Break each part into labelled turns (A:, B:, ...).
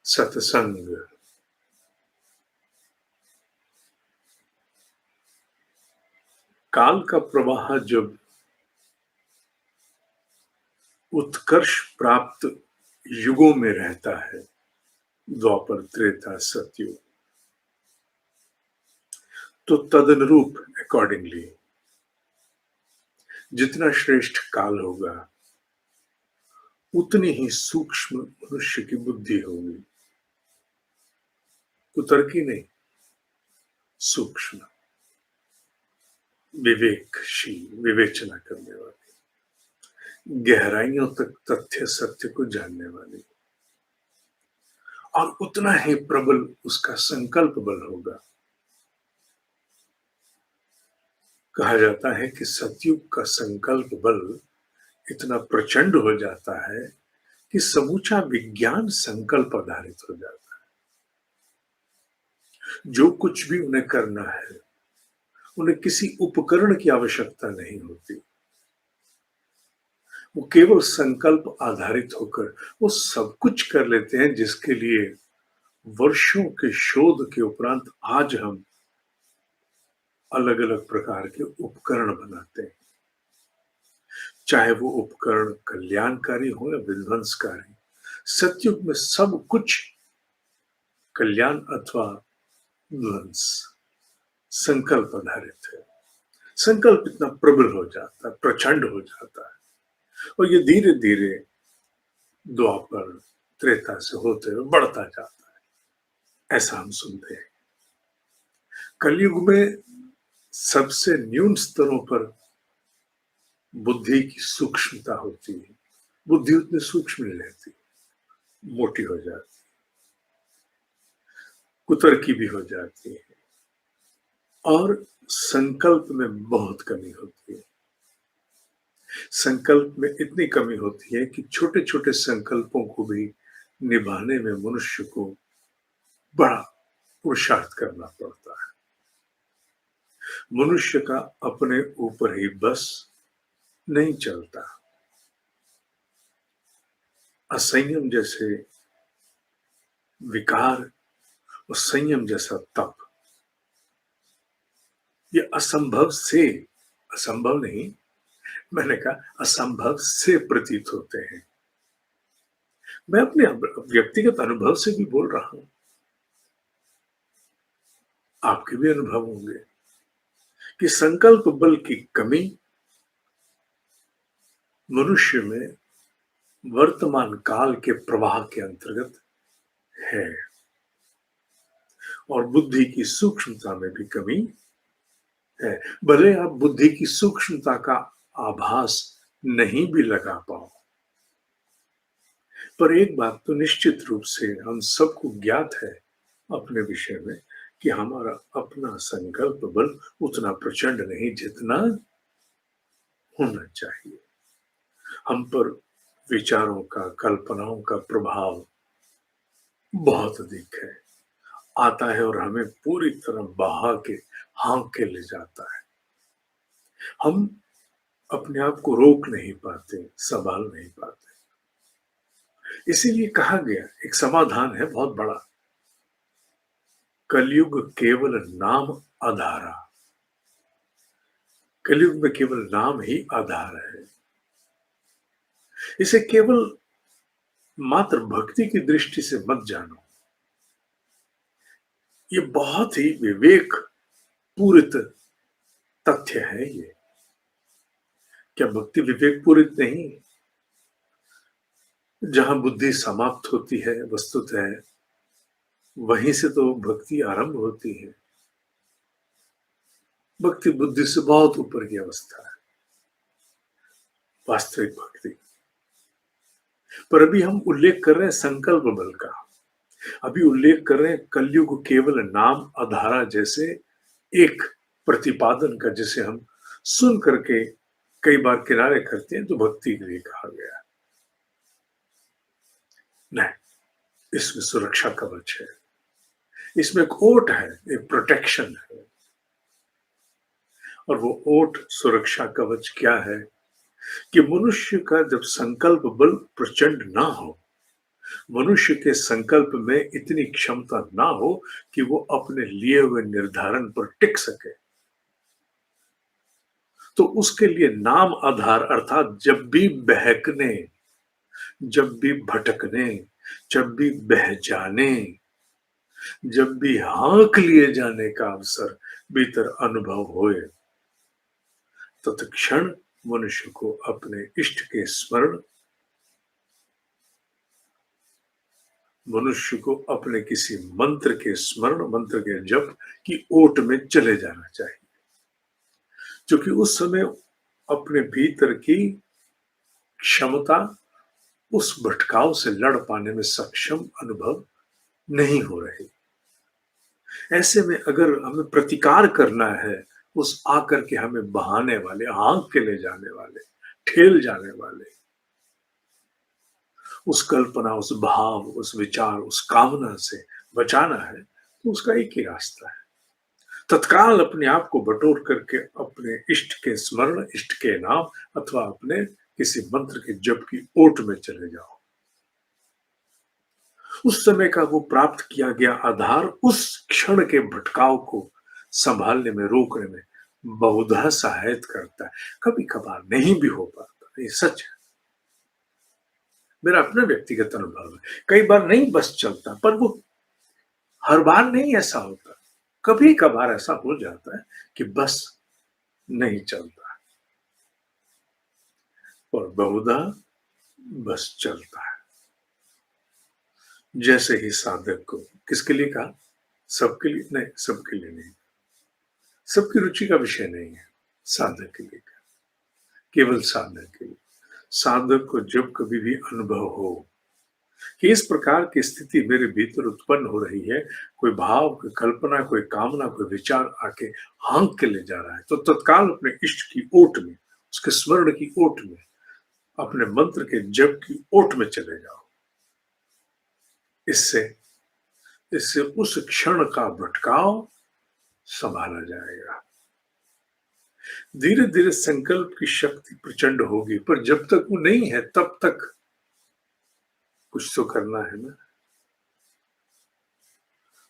A: सत्संग। काल का प्रवाह जब उत्कर्ष प्राप्त युगों में रहता है, द्वापर, त्रेता, सतयुग, तो तदनुरूप अकॉर्डिंगली जितना श्रेष्ठ काल होगा, उतनी ही सूक्ष्म मनुष्य की बुद्धि होगी। कुतर्की नहीं, सूक्ष्म, विवेकशील, विवेचना करने वाली, गहराइयों तक तथ्य सत्य को जानने वाली, और उतना ही प्रबल उसका संकल्प बल होगा। कहा जाता है कि सतयुग का संकल्प बल इतना प्रचंड हो जाता है कि समूचा विज्ञान संकल्प आधारित हो जाता है। जो कुछ भी उन्हें करना है, उन्हें किसी उपकरण की आवश्यकता नहीं होती। वो केवल संकल्प आधारित होकर वो सब कुछ कर लेते हैं, जिसके लिए वर्षों के शोध के उपरांत आज हम अलग अलग प्रकार के उपकरण बनाते हैं। चाहे वो उपकरण कल्याणकारी हो या विध्वंसकारी, सतयुग में सब कुछ कल्याण अथवा ध्वंस संकल्प आधारित है। संकल्प इतना प्रबल हो जाता है, प्रचंड हो जाता है, और ये धीरे धीरे द्वापर त्रेता से होते हुए बढ़ता जाता है। ऐसा हम सुनते हैं। कलयुग में सबसे न्यून स्तरों पर बुद्धि की सूक्ष्मता होती है। बुद्धि उतनी सूक्ष्म नहीं रहती, मोटी हो जाती, कुतर्की भी हो जाती है, और संकल्प में बहुत कमी होती है। संकल्प में इतनी कमी होती है कि छोटे छोटे संकल्पों को भी निभाने में मनुष्य को बड़ा पुरुषार्थ करना पड़ता है। मनुष्य का अपने ऊपर ही बस नहीं चलता। असंयम जैसे विकार और संयम जैसा तप, ये असंभव से, असंभव नहीं, मैंने कहा असंभव से प्रतीत होते हैं। मैं अपने व्यक्तिगत अनुभव से भी बोल रहा हूं, आपके भी अनुभव होंगे कि संकल्प बल की कमी मनुष्य में वर्तमान काल के प्रवाह के अंतर्गत है, और बुद्धि की सूक्ष्मता में भी कमी है। भले आप बुद्धि की सूक्ष्मता का आभास नहीं भी लगा पाओ, पर एक बात तो निश्चित रूप से हम सबको ज्ञात है अपने विषय में, कि हमारा अपना संकल्प बल उतना प्रचंड नहीं जितना होना चाहिए। हम पर विचारों का, कल्पनाओं का प्रभाव बहुत अधिक है, आता है और हमें पूरी तरह बहा के हाँक के ले जाता है। हम अपने आप को रोक नहीं पाते, संभाल नहीं पाते। इसीलिए कहा गया, एक समाधान है बहुत बड़ा, कलयुग केवल नाम आधारा। कलयुग में केवल नाम ही आधार है। इसे केवल मात्र भक्ति की दृष्टि से मत जानो। ये बहुत ही विवेक पूरित तथ्य है। ये क्या भक्ति विवेक पूरित नहीं? जहां बुद्धि समाप्त होती है वस्तुतः, वहीं से तो भक्ति आरंभ होती है। भक्ति बुद्धि से बहुत ऊपर की अवस्था है, वास्तविक भक्ति। पर अभी हम उल्लेख कर रहे हैं संकल्प बल का, अभी उल्लेख कर रहे हैं कलयुग केवल नाम आधारा जैसे एक प्रतिपादन का, जिसे हम सुन करके कई बार किनारे करते हैं, तो भक्ति के लिए कहा गया है। नहीं, इसमें सुरक्षा कवच है, इसमें एक ओट है, एक प्रोटेक्शन है। और वो ओट, सुरक्षा कवच क्या है कि मनुष्य का जब संकल्प बल प्रचंड ना हो, मनुष्य के संकल्प में इतनी क्षमता ना हो कि वो अपने लिए हुए निर्धारण पर टिक सके, तो उसके लिए नाम आधार अर्थात जब भी बहकने, जब भी भटकने, जब भी बह जाने, जब भी हाँक लिए जाने का अवसर भीतर अनुभव होए, तत्क्षण मनुष्य को अपने इष्ट के स्मरण, मनुष्य को अपने किसी मंत्र के स्मरण, मंत्र के जप की ओट में चले जाना चाहिए, क्योंकि उस समय अपने भीतर की क्षमता उस भटकाव से लड़ पाने में सक्षम अनुभव नहीं हो रही। ऐसे में अगर हमें प्रतिकार करना है उस आकर के हमें बहाने वाले, हाँक के ले जाने वाले, ठेल जाने वाले, उस कल्पना, उस भाव, उस विचार, उस कामना से बचाना है, तो उसका एक ही रास्ता है। तत्काल अपने आप को बटोर करके अपने इष्ट के स्मरण, इष्ट के नाम अथवा अपने किसी मंत्र के जप की ओट में चले जाओ। उस समय का वो प्राप्त किया गया आधार उस क्षण के भटकाव को संभालने में, रोकने में बहुधा सहायता करता है। कभी कभार नहीं भी हो पाता, ये सच है। मेरा अपना व्यक्तिगत अनुभव है। कई बार नहीं बस चलता, पर वो हर बार नहीं ऐसा होता। कभी कभार ऐसा हो जाता है कि बस नहीं चलता, और बहुधा बस चलता है। जैसे ही साधक को, किसके लिए कहा? सबके लिए नहीं, सबके लिए नहीं, सबकी रुचि का विषय नहीं है, साधक के लिए कहा, केवल साधक के लिए। साधक को जब कभी भी अनुभव हो कि इस प्रकार की स्थिति मेरे भीतर उत्पन्न हो रही है, कोई भाव, कोई कल्पना, कोई कामना, कोई विचार आके हाँक के ले जा रहा है, तो तत्काल अपने इष्ट की ओट में, उसके स्मरण की ओट में, अपने मंत्र के जप की ओट में चले जाओ। इससे इससे उस क्षण का भटकाव संभाला जाएगा। धीरे धीरे संकल्प की शक्ति प्रचंड होगी, पर जब तक वो नहीं है तब तक कुछ तो करना है ना।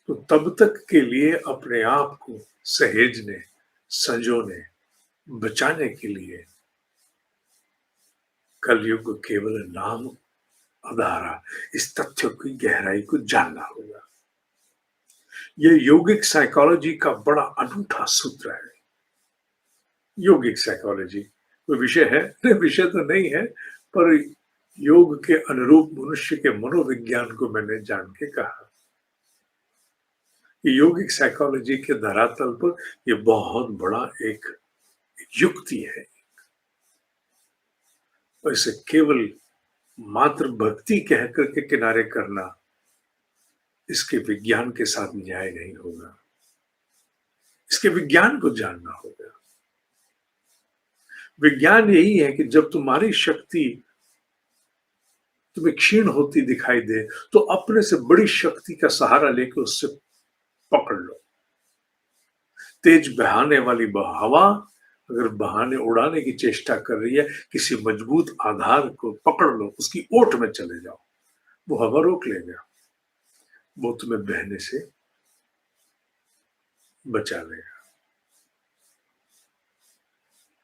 A: तो तब तक के लिए अपने आप को सहेजने, संजोने, बचाने के लिए कलयुग केवल नाम आधारा, इस तथ्य की गहराई को जानना होगा। यह योगिक साइकोलॉजी का बड़ा अनूठा सूत्र है। योगिक साइकोलॉजी कोई विषय है? नहीं, विषय तो नहीं है, पर योग के अनुरूप मनुष्य के मनोविज्ञान को मैंने जान के कहा कि योगिक साइकोलॉजी के धरातल पर यह बहुत बड़ा एक युक्ति है। और इसे केवल मात्र भक्ति कह करके किनारे करना, इसके विज्ञान के साथ न्याय नहीं होगा। इसके विज्ञान को जानना होगा। विज्ञान यही है कि जब तुम्हारी शक्ति तुम्हें क्षीण होती दिखाई दे, तो अपने से बड़ी शक्ति का सहारा लेकर उससे पकड़ लो। तेज बहाने वाली हवा अगर बहाने उड़ाने की चेष्टा कर रही है, किसी मजबूत आधार को पकड़ लो, उसकी ओट में चले जाओ, वो हवा रोक लेगा, वो तुम्हें बहने से बचा लेगा।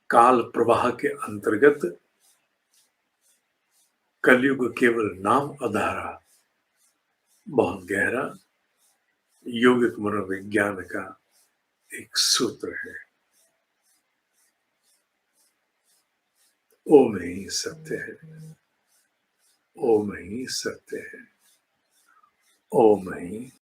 A: काल प्रवाह के अंतर्गत कलयुग केवल नाम आधारा बहुत गहरा योगिक मनोविज्ञान का एक सूत्र है। ओम ही सत्य है, ओम ही सत्य है, ओम ही